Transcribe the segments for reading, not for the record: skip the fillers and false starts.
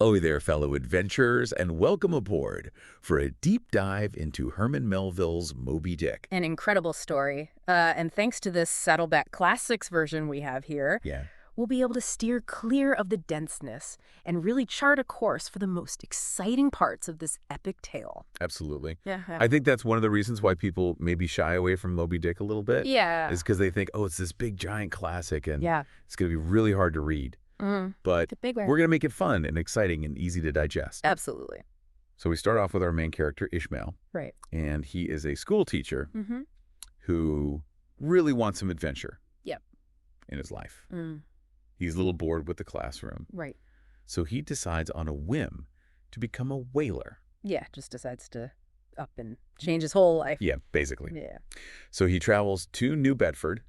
Oh there, fellow adventurers, and welcome aboard for a deep dive into Herman Melville's Moby Dick. An incredible story. And thanks to this Saddleback Classics version we have here, Yeah, we'll be able to steer clear of the denseness and really chart a course for the most exciting parts of this epic tale. absolutely. Yeah. I think that's one of the reasons why people maybe shy away from Moby Dick a little bit. Yeah. Is because they think, oh, it's this big giant classic and Yeah. it's going to be really hard to read. But The big one. we're going to make it fun and exciting and easy to digest. Absolutely. So we start off with our main character, Ishmael, Right. and he is a school teacher Mm-hmm. who really wants some adventure Yep. in his life. Mm. He's a little bored with the classroom. Right. So he decides on a whim to become a whaler. Yeah, just decides to up and change his whole life. Yeah, basically. Yeah. So he travels to New Bedford,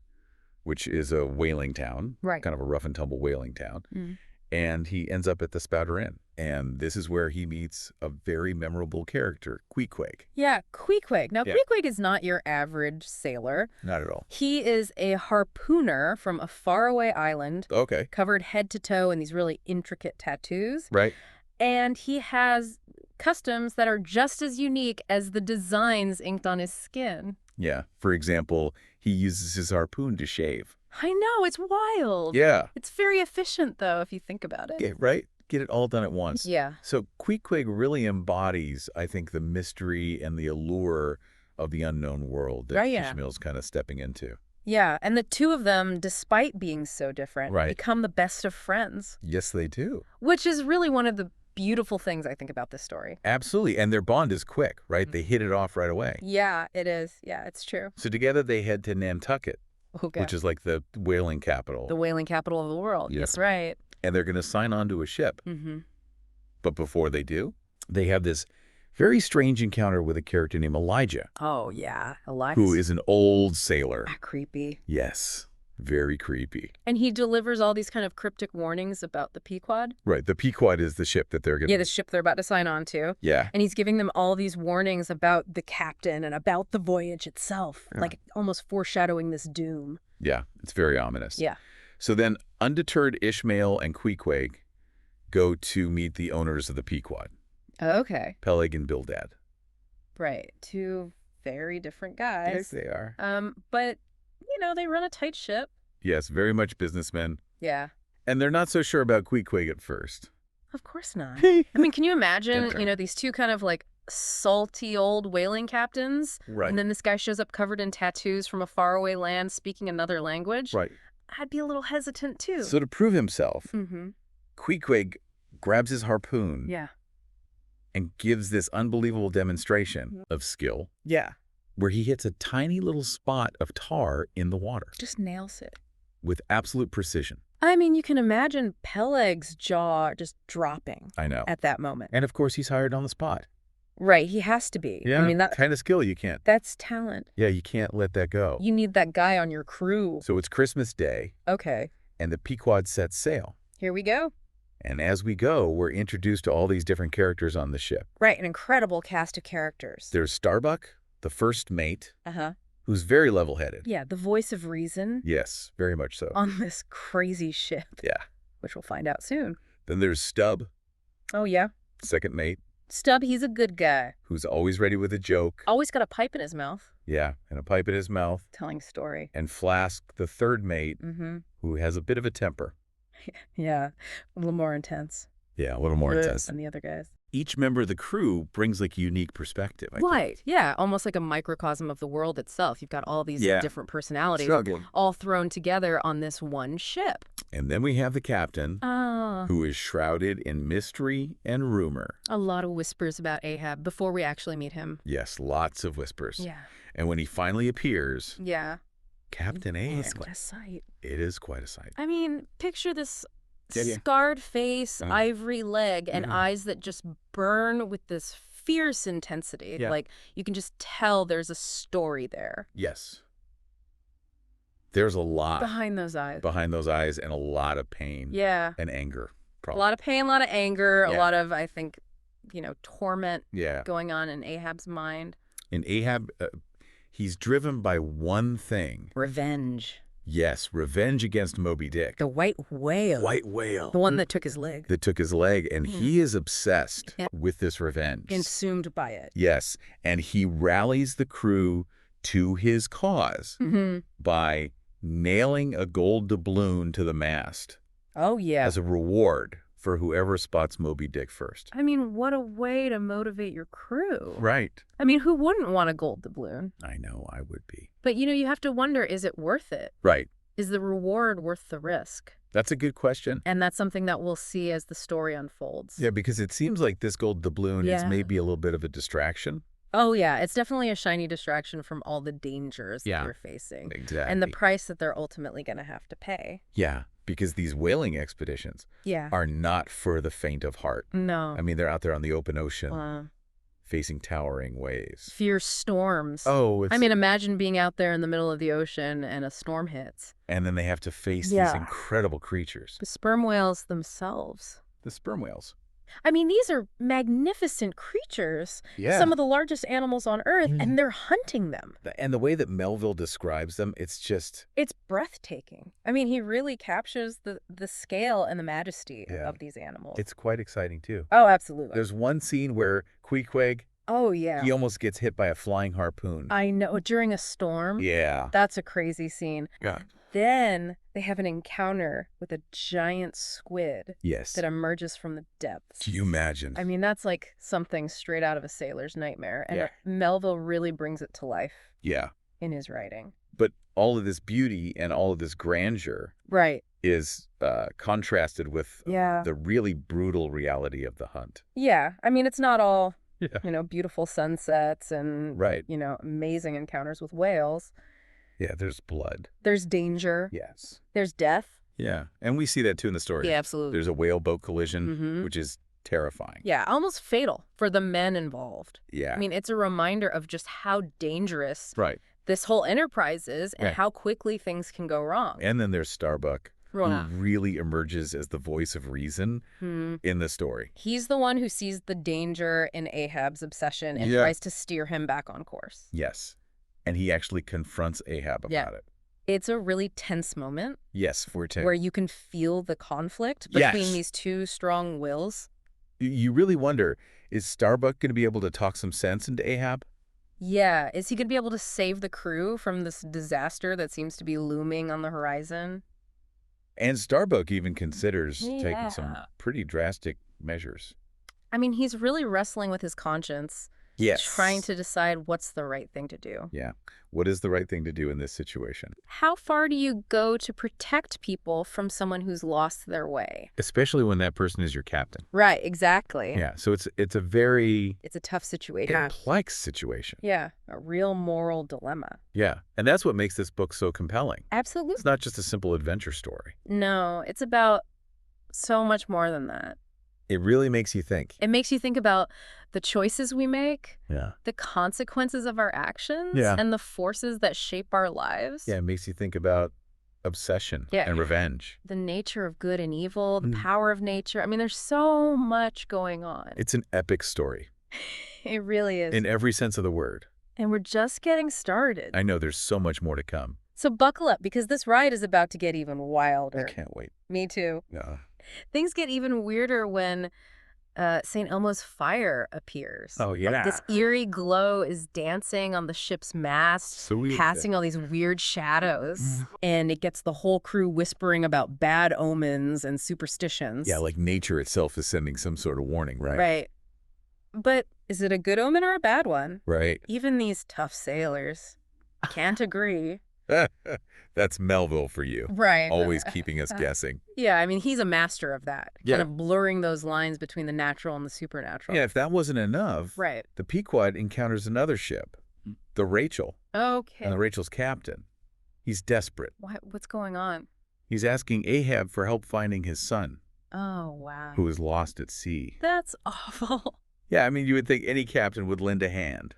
which is a whaling town, Right. kind of a rough and tumble whaling town. Mm. And he ends up at the Spouter Inn. And this is where he meets a very memorable character, Queequeg. Yeah, Queequeg. Now, Yeah. Queequeg is not your average sailor. Not at all. He is a harpooner from a faraway island, Okay. covered head to toe in these really intricate tattoos. Right. And he has customs that are just as unique as the designs inked on his skin. Yeah. For example, he uses his harpoon to shave. I know, it's wild. Yeah. It's very efficient, though, if you think about it. Okay, right? Get it all done at once. Yeah. So Queequeg really embodies, I think, the mystery and the allure of the unknown world that Right, yeah. Ishmael's kind of stepping into. Yeah, and the two of them, despite being so different, Right. become the best of friends, Yes, they do. which is really one of the beautiful things I think about this story. Absolutely. And their bond is quick, right? They hit it off right away. Yeah, it is. Yeah, it's true. So together they head to Nantucket, Okay. which is like the whaling capital. The whaling capital of the world. Yes. That's right. And they're going to sign on to a ship. Mm-hmm. But before they do, they have this very strange encounter with a character named Elijah, Oh, yeah. Elias. who is an old sailor. creepy. Yes, very creepy. And he delivers all these kind of cryptic warnings about the Pequod. Right, the Pequod is the ship that they're going to... Yeah, the ship they're about to sign on to. Yeah, And he's giving them all these warnings about the captain and about the voyage itself, Yeah. like almost foreshadowing this doom. yeah, it's very ominous. Yeah. So then, undeterred Ishmael and Queequeg go to meet the owners of the Pequod, Okay. Peleg and Bildad. Right. Two very different Yes, guys. they are. But, they run a tight ship. Yes, very much businessmen. Yeah. And they're not so sure about Queequeg at first. Of course not. I mean, can you imagine, Okay. these two kind of like salty old whaling captains? Right, And then this guy shows up covered in tattoos from a faraway land speaking another language? right. I'd be a little hesitant too. So to prove himself, Mm-hmm. Queequeg grabs his harpoon Yeah. and gives this unbelievable demonstration of skill Yeah. where he hits a tiny little spot of tar in the water Just nails it. with absolute precision. I mean, you can imagine Peleg's jaw just dropping I know. at that moment. And of course, he's hired on the spot. Right. He has to be. Yeah, I mean, kind of skill you can't. that's talent. Yeah, you can't let that go. You need that guy on your crew. So it's Christmas Day, Okay. and the Pequod sets sail. Here we go. And as we go, we're introduced to all these different characters on the ship. Right. An incredible cast of characters. There's Starbuck, the first mate, Uh-huh. who's very level-headed. Yeah. The voice of reason Yes, very much so. on this crazy ship, Yeah. which we'll find out soon. Then there's Stubb, Oh, yeah. second mate, Stubb, he's a good guy. who's always ready with a joke. Always got a pipe in his mouth, Yeah, and a pipe in his mouth. telling a story. And Flask, the third mate, Mm-hmm. who has a bit of a temper. Yeah. A little more intense. Yeah, a little more intense. Than the other guys. Each member of the crew brings like a unique perspective, I think. Right. Yeah. Almost like a microcosm of the world itself. You've got all these Yeah. different personalities Struggling. all thrown together on this one ship. And then we have the captain, Ah. who is shrouded in mystery and rumor. A lot of whispers about Ahab before we actually meet him. Yes, lots of whispers. Yeah. And when he finally appears, Yeah. Captain Ahab, It's quite a sight. it is quite a sight. I mean, picture this Yeah, yeah. scarred face, Uh-huh. ivory leg, and Mhm. eyes that just burn with this fierce intensity. Yeah. Like, you can just tell there's a story there Yes. There's a lot behind those eyes. behind those eyes and a lot of pain Yeah. and anger. A Probably. lot of pain, a lot of anger, Yeah. a lot of, I think, torment Yeah. going on in Ahab's mind. And Ahab, he's driven by one thing. Revenge. Yes, revenge against Moby Dick. The white whale. White whale. The one that took his leg. That took his leg, and he is obsessed Yeah. with this revenge. Consumed by it. Yes, and he rallies the crew to his cause by nailing a gold doubloon to the mast Oh, yeah. as a reward for whoever spots Moby Dick first. I mean, what a way to motivate your crew. Right. I mean, who wouldn't want a gold doubloon? I know, I would be. But, you have to wonder, is it worth it? Right. Is the reward worth the risk? That's a good question. And that's something that we'll see as the story unfolds. Yeah, because it seems like this gold doubloon is maybe a little bit of a distraction. Oh, yeah. It's definitely a shiny distraction from all the dangers that they're facing. Exactly. And the price that they're ultimately going to have to pay. Yeah, because these whaling expeditions are not for the faint of heart. No. I mean, they're out there on the open ocean facing towering waves. Fierce storms. Oh, I mean, imagine being out there in the middle of the ocean and a storm hits. And then they have to face these incredible creatures. The sperm whales themselves. The sperm whales. I mean, these are magnificent creatures. Yeah. Some of the largest animals on Earth, and they're hunting them. And the way that Melville describes them, it's breathtaking. I mean, he really captures the scale and the majesty of these animals. It's quite exciting, too. Oh, absolutely. There's one scene where Queequeg, oh, yeah. he almost gets hit by a flying harpoon. I know. During a storm. Yeah. That's a crazy scene. Yeah. Then they have an encounter with a giant squid that emerges from the depths. Can you imagine? I mean, that's like something straight out of a sailor's nightmare. And Melville really brings it to life in his writing. But all of this beauty and all of this grandeur is contrasted with the really brutal reality of the hunt. Yeah. I mean, it's not all, beautiful sunsets and, amazing encounters with whales. Yeah, there's blood. There's danger. Yes. There's death. Yeah, and we see that too in the story. Yeah, absolutely. There's a whale boat collision, which is terrifying. Yeah, almost fatal for the men involved. Yeah. I mean, it's a reminder of just how dangerous this whole enterprise is and how quickly things can go wrong. And then there's Starbuck, who really emerges as the voice of reason in the story. He's the one who sees the danger in Ahab's obsession and tries to steer him back on course. Yes. And he actually confronts Ahab about it. It's a really tense moment. Yes, where you can feel the conflict between these two strong wills. You really wonder, is Starbuck going to be able to talk some sense into Ahab? Yeah. Is he going to be able to save the crew from this disaster that seems to be looming on the horizon? And Starbuck even considers taking some pretty drastic measures. I mean, he's really wrestling with his conscience. Yes. Trying to decide what's the right thing to do. Yeah. What is the right thing to do in this situation? How far do you go to protect people from someone who's lost their way? Especially when that person is your captain. Right, exactly. Yeah. So it's a tough situation. Complex situation. Yeah. A real moral dilemma. Yeah. And that's what makes this book so compelling. Absolutely. It's not just a simple adventure story. No, it's about so much more than that. It really makes you think. It makes you think about the choices we make, Yeah. the consequences of our actions, Yeah. and the forces that shape our lives. Yeah, it makes you think about obsession and revenge. The nature of good and evil, the power of nature. I mean, there's so much going on. It's an epic story. It really is. In every sense of the word. And we're just getting started. I know there's so much more to come. So buckle up, because this ride is about to get even wilder. I can't wait. Me too. Yeah. Things get even weirder when St. Elmo's fire appears. Oh, yeah. This eerie glow is dancing on the ship's mast, casting all these weird shadows. And it gets the whole crew whispering about bad omens and superstitions. Yeah, like nature itself is sending some sort of warning, right? Right. But is it a good omen or a bad one? Right. Even these tough sailors can't agree. That's Melville for you. Right. Always keeping us guessing. Yeah, I mean, he's a master of that. Yeah. Kind of blurring those lines between the natural and the supernatural. Yeah, if that wasn't enough, the Pequod encounters another ship, the Rachel. Okay. And the Rachel's captain. He's desperate. What's going on? He's asking Ahab for help finding his son. Oh, wow. Who is lost at sea. That's awful. Yeah, I mean, you would think any captain would lend a hand.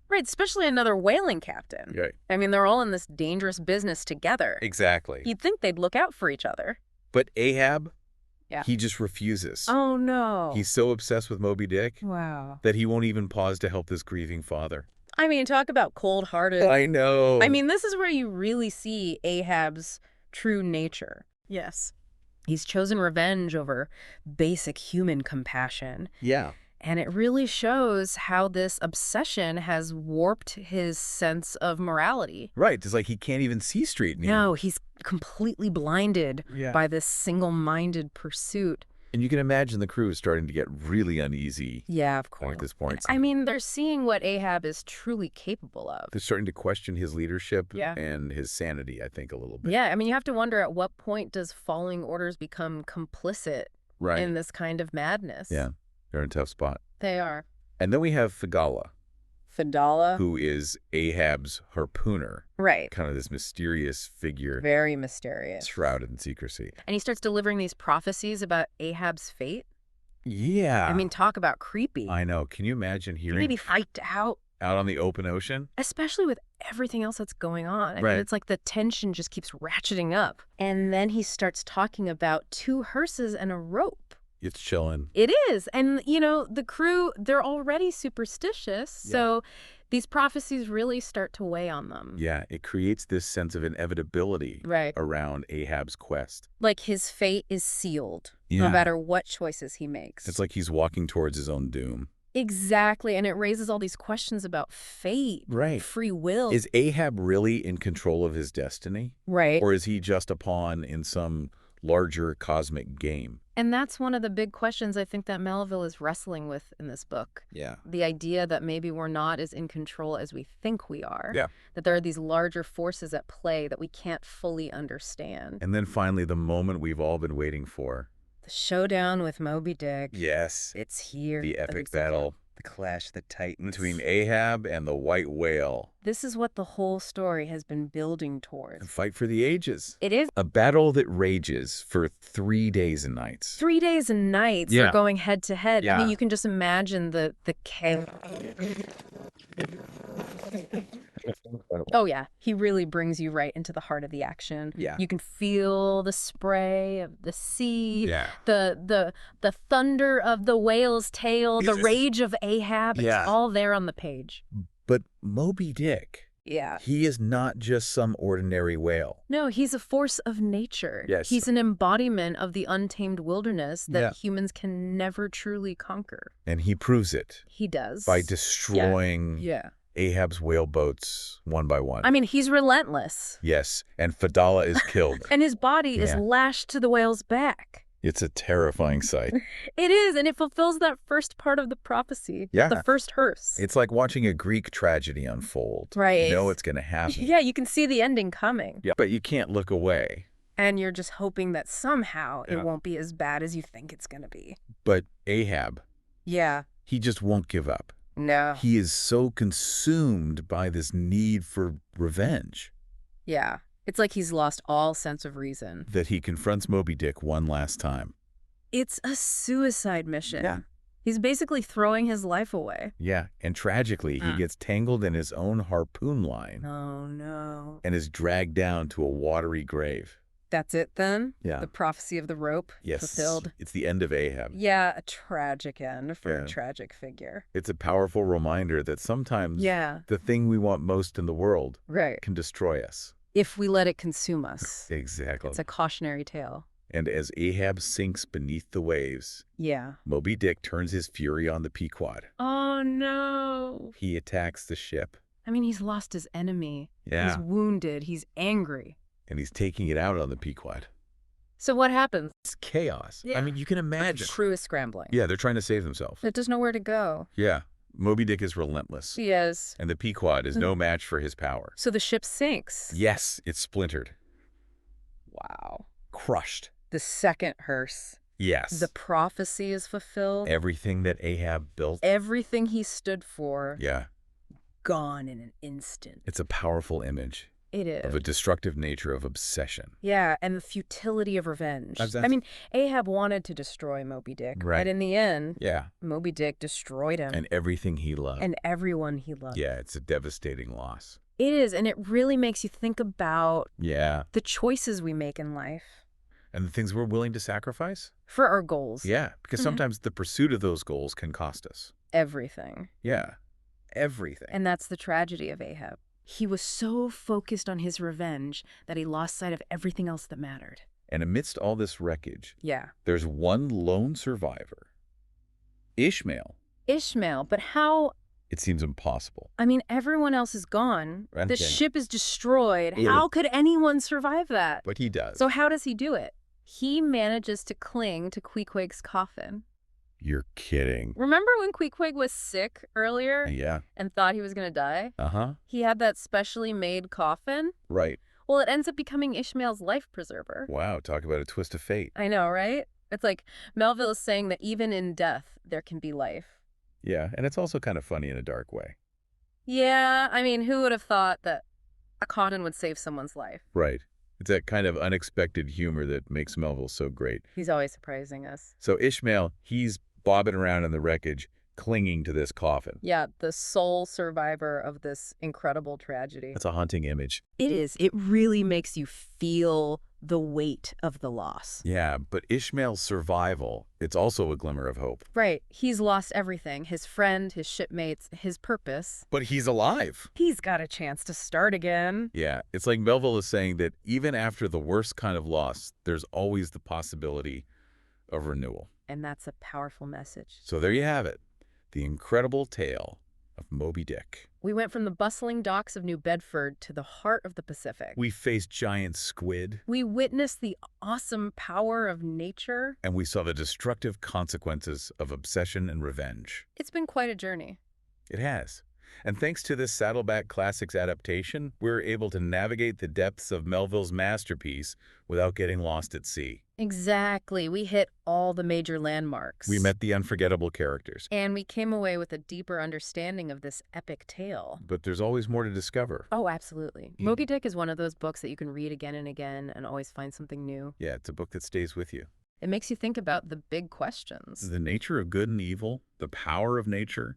Right, especially another whaling captain. Right. I mean, they're all in this dangerous business together. Exactly. You'd think they'd look out for each other. But Ahab, he just refuses. Oh, no. He's so obsessed with Moby Dick that he won't even pause to help this grieving father. I mean, talk about cold-hearted. I know. I mean, this is where you really see Ahab's true nature. Yes. He's chosen revenge over basic human compassion. Yeah. And it really shows how this obsession has warped his sense of morality. Right. It's like he can't even see straight anymore. No, he's completely blinded by this single-minded pursuit. And you can imagine the crew is starting to get really uneasy. Yeah, of course. At this point. I mean, they're seeing what Ahab is truly capable of. They're starting to question his leadership and his sanity, I think, a little bit. Yeah, I mean, you have to wonder at what point does following orders become complicit in this kind of madness? Yeah, they're in a tough spot. They are. And then we have Figala. Fidala. Who is Ahab's harpooner. Right. Kind of this mysterious figure. Very mysterious. Shrouded in secrecy. And he starts delivering these prophecies about Ahab's fate. Yeah. I mean, talk about creepy. I know. Can you imagine hearing... Maybe freaked out. Out on the open ocean? Especially with everything else that's going on. I right. mean, it's like the tension just keeps ratcheting up. And then he starts talking about 2 hearses and a rope. It's chilling. It is. And, you know, the crew, they're already superstitious. Yeah. So these prophecies really start to weigh on them. Yeah, it creates this sense of inevitability around Ahab's quest. Like his fate is sealed, no matter what choices he makes. It's like he's walking towards his own doom. Exactly. And it raises all these questions about fate, free will. Is Ahab really in control of his destiny? Right. Or is he just a pawn in some larger cosmic game? And that's one of the big questions I think that Melville is wrestling with in this book. Yeah. The idea that maybe we're not as in control as we think we are. Yeah. That there are these larger forces at play that we can't fully understand. And then finally, the moment we've all been waiting for. The showdown with Moby Dick. Yes. It's here. The epic battle. The clash of the titans. Between Ahab and the white whale. This is what the whole story has been building towards. A fight for the ages. It is. A battle that rages for 3 days and nights. 3 days and nights. They're going head to head. Yeah. I mean, you can just imagine the chaos. Oh, yeah. He really brings you right into the heart of the action. Yeah. You can feel the spray of the sea, yeah. the thunder of the whale's tail, the rage of Ahab. Yeah. It's all there on the page. But Moby Dick, he is not just some ordinary whale. No, he's a force of nature. Yes. He's an embodiment of the untamed wilderness that humans can never truly conquer. And he proves it. He does. By destroying Ahab's whale boats one by one. I mean, he's relentless. Yes, and Fidala is killed. And his body is lashed to the whale's back. It's a terrifying sight. It is, and it fulfills that first part of the prophecy. Yeah. The first hearse. It's like watching a Greek tragedy unfold. Right. You know it's going to happen. Yeah, you can see the ending coming. Yeah, but you can't look away. And you're just hoping that somehow it won't be as bad as you think it's going to be. But Ahab. Yeah. He just won't give up. No. He is so consumed by this need for revenge. Yeah. It's like he's lost all sense of reason. That he confronts Moby Dick one last time. It's a suicide mission. Yeah. He's basically throwing his life away. Yeah, and tragically, he gets tangled in his own harpoon line. Oh, no. And is dragged down to a watery grave. That's it, then? Yeah. The prophecy of the rope fulfilled? It's the end of Ahab. Yeah, a tragic end for a tragic figure. It's a powerful reminder that sometimes the thing we want most in the world can destroy us. If we let it consume us. Exactly. It's a cautionary tale. And as Ahab sinks beneath the waves, Moby Dick turns his fury on the Pequod. Oh, no. He attacks the ship. I mean, he's lost his enemy. Yeah. He's wounded. He's angry. And he's taking it out on the Pequod. So what happens? It's chaos. Yeah. I mean, you can imagine. The crew is scrambling. Yeah, they're trying to save themselves. It doesn't know where to go. Yeah. Moby Dick is relentless. He is. And the Pequod is no match for his power. So the ship sinks. Yes, it's splintered. Wow. Crushed. The second hearse. Yes. The prophecy is fulfilled. Everything that Ahab built. Everything he stood for. Yeah. Gone in an instant. It's a powerful image. It is. Of a destructive nature of obsession. Yeah, and the futility of revenge. I mean, Ahab wanted to destroy Moby Dick. Right. But in the end, Moby Dick destroyed him. And everything he loved. And everyone he loved. Yeah, it's a devastating loss. It is, and it really makes you think about the choices we make in life. And the things we're willing to sacrifice? For our goals. Yeah, because sometimes the pursuit of those goals can cost us. Everything. Yeah. everything. And that's the tragedy of Ahab. He was so focused on his revenge that he lost sight of everything else that mattered. And amidst all this wreckage, Yeah. there's one lone survivor. Ishmael. Ishmael, but how? It seems impossible. I mean, everyone else is gone. Okay. The ship is destroyed. Yeah. How could anyone survive that? But he does. So how does he do it? He manages to cling to Queequeg's coffin. You're kidding. Remember when Queequeg was sick earlier? Yeah. And thought he was going to die? Uh-huh. He had that specially made coffin. Right. Well, it ends up becoming Ishmael's life preserver. Wow, talk about a twist of fate. I know, right? It's like Melville is saying that even in death, there can be life. Yeah, and it's also kind of funny in a dark way. Yeah, I mean, who would have thought that a cotton would save someone's life? Right. It's that kind of unexpected humor that makes Melville so great. He's always surprising us. So Ishmael, he's bobbing around in the wreckage, clinging to this coffin. Yeah, the sole survivor of this incredible tragedy. That's a haunting image. It is. It really makes you feel the weight of the loss. Yeah, but Ishmael's survival, it's also a glimmer of hope. Right. He's lost everything. His friend, his shipmates, his purpose. But he's alive. He's got a chance to start again. Yeah, it's like Melville is saying that even after the worst kind of loss, there's always the possibility of renewal. And that's a powerful message. So there you have it. The incredible tale of Moby Dick. We went from the bustling docks of New Bedford to the heart of the Pacific. We faced giant squid. We witnessed the awesome power of nature. And we saw the destructive consequences of obsession and revenge. It's been quite a journey. It has. And thanks to this Saddleback Classics adaptation, we're able to navigate the depths of Melville's masterpiece without getting lost at sea. Exactly. We hit all the major landmarks. We met the unforgettable characters. And we came away with a deeper understanding of this epic tale. But there's always more to discover. Oh, absolutely. Yeah. Moby Dick is one of those books that you can read again and again and always find something new. Yeah, it's a book that stays with you. It makes you think about the big questions. The nature of good and evil, the power of nature,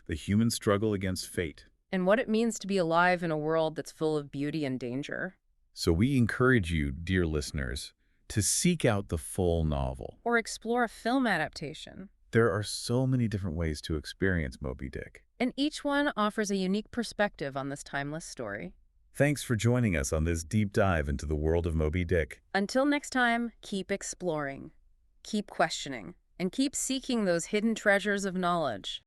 the human struggle against fate. And what it means to be alive in a world that's full of beauty and danger. So we encourage you, dear listeners, to seek out the full novel. Or explore a film adaptation. There are so many different ways to experience Moby Dick. And each one offers a unique perspective on this timeless story. Thanks for joining us on this deep dive into the world of Moby Dick. Until next time, keep exploring, keep questioning, and keep seeking those hidden treasures of knowledge.